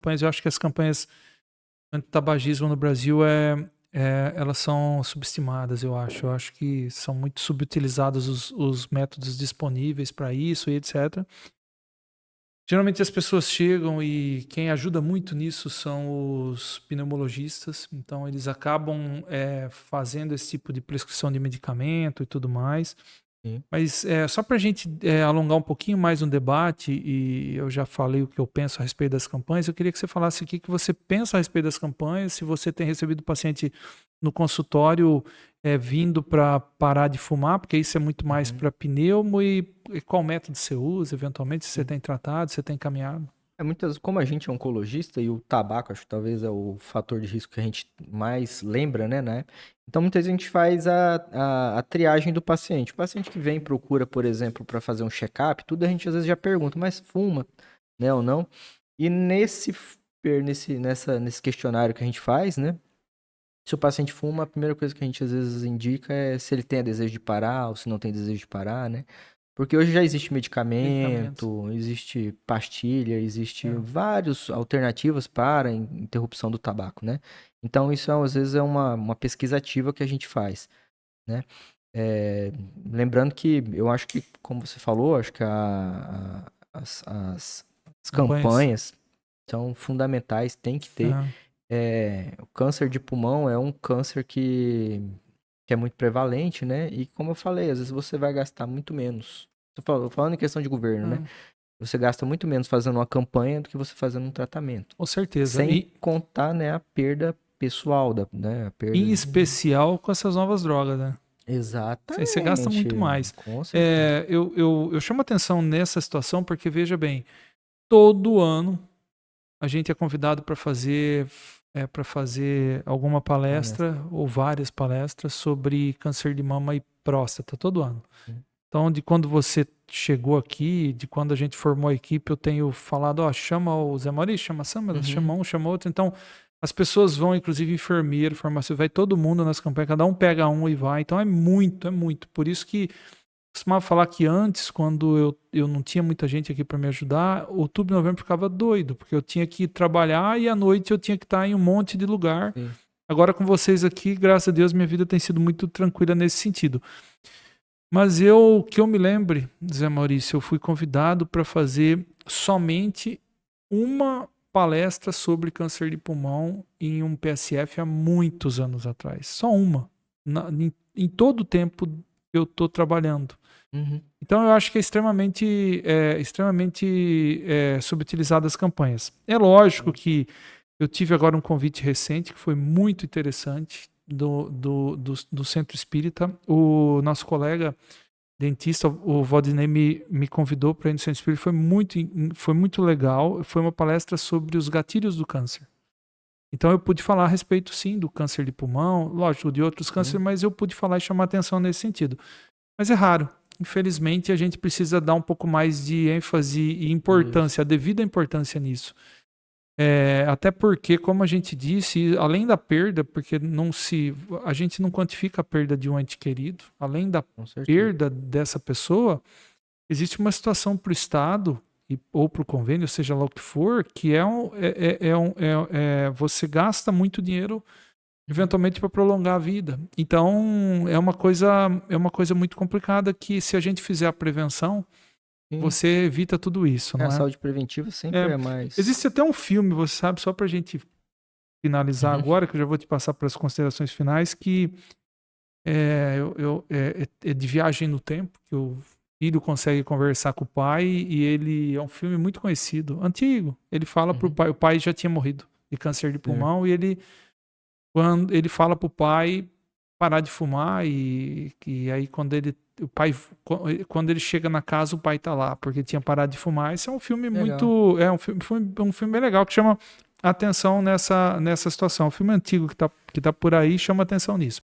campanhas. Eu acho que as campanhas anti-tabagismo no Brasil elas são subestimadas, eu acho. Eu acho que são muito subutilizados os métodos disponíveis para isso e etc. Geralmente as pessoas chegam e quem ajuda muito nisso são os pneumologistas. Então eles acabam fazendo esse tipo de prescrição de medicamento e tudo mais. Sim. Mas só para a gente alongar um pouquinho mais no debate, e eu já falei o que eu penso a respeito das campanhas, eu queria que você falasse o que você pensa a respeito das campanhas, se você tem recebido paciente no consultório vindo para parar de fumar, porque isso é muito mais para pneumo, e qual método você usa, eventualmente, se você tem tratado, se você tem encaminhado. Como a gente é oncologista e o tabaco, acho que talvez é o fator de risco que a gente mais lembra, né? Então, muitas vezes a gente faz a triagem do paciente. O paciente que vem procura, por exemplo, para fazer um check-up, tudo a gente às vezes já pergunta, mas fuma, né, ou não? E nesse questionário que a gente faz, né? Se o paciente fuma, a primeira coisa que a gente às vezes indica é se ele tem desejo de parar ou se não tem desejo de parar, né? Porque hoje já existe Medicamentos. medicamento, existe pastilha, existe várias alternativas para interrupção do tabaco, né? Então isso às vezes é uma pesquisa ativa que a gente faz, né? Lembrando que eu acho que, como você falou, acho que as campanhas são fundamentais, tem que ter. O câncer de pulmão é um câncer que é muito prevalente, né? E como eu falei, às vezes você vai gastar muito menos. Tô falando em questão de governo, né? Você gasta muito menos fazendo uma campanha do que você fazendo um tratamento. Com certeza. Sem contar, né, a perda pessoal, né? A perda Em especial com essas novas drogas, né? Aí você gasta Exatamente. muito mais. Com certeza. Eu chamo atenção nessa situação porque, veja bem, todo ano a gente é convidado para fazer alguma palestra ou várias palestras sobre câncer de mama e próstata, todo ano. Então, de quando você chegou aqui, de quando a gente formou a equipe, eu tenho falado, chama o Zé Maurício, chama a Samara, chama um, chama outro. Então, as pessoas vão, inclusive enfermeiro, farmacêutico, vai todo mundo nas campanhas, cada um pega um e vai. Então, é muito, é muito. Por isso que costumava falar que antes, quando eu não tinha muita gente aqui para me ajudar, outubro e novembro ficava doido, porque eu tinha que trabalhar e à noite eu tinha que estar em um monte de lugar. Sim. Agora com vocês aqui, graças a Deus, minha vida tem sido muito tranquila nesse sentido. Mas que eu me lembre, Zé Maurício, eu fui convidado para fazer somente uma palestra sobre câncer de pulmão em um PSF há muitos anos atrás. Só uma. Em todo o tempo que eu estou trabalhando. Então eu acho que é extremamente subutilizado as campanhas. É lógico que eu tive agora um convite recente que foi muito interessante do Centro Espírita. O nosso colega dentista, o Valdinei, me convidou para ir no Centro Espírita. Foi muito legal. Foi uma palestra sobre os gatilhos do câncer. Então eu pude falar a respeito, sim, do câncer de pulmão, lógico, de outros cânceres, mas eu pude falar e chamar atenção nesse sentido. Mas é raro. Infelizmente, a gente precisa dar um pouco mais de ênfase e importância, a devida importância nisso. Até porque, como a gente disse, além da perda, porque a gente não quantifica a perda de um ente querido, além da perda dessa pessoa, existe uma situação para o Estado ou para o convênio, seja lá o que for, que você gasta muito dinheiro eventualmente para prolongar a vida. Então, é uma coisa muito complicada que, se a gente fizer a prevenção, você evita tudo isso, não é? A saúde preventiva sempre é mais... Existe até um filme, você sabe, só para a gente finalizar agora, que eu já vou te passar para as considerações finais, que é de viagem no tempo, que o filho consegue conversar com o pai, e ele é um filme muito conhecido, antigo. Ele fala para o pai já tinha morrido de câncer de pulmão, e quando ele fala pro pai parar de fumar, e aí quando ele chega na casa, o pai tá lá, porque tinha parado de fumar. Esse é um filme um filme bem legal, que chama atenção nessa situação. Um filme antigo que tá por aí, chama atenção nisso.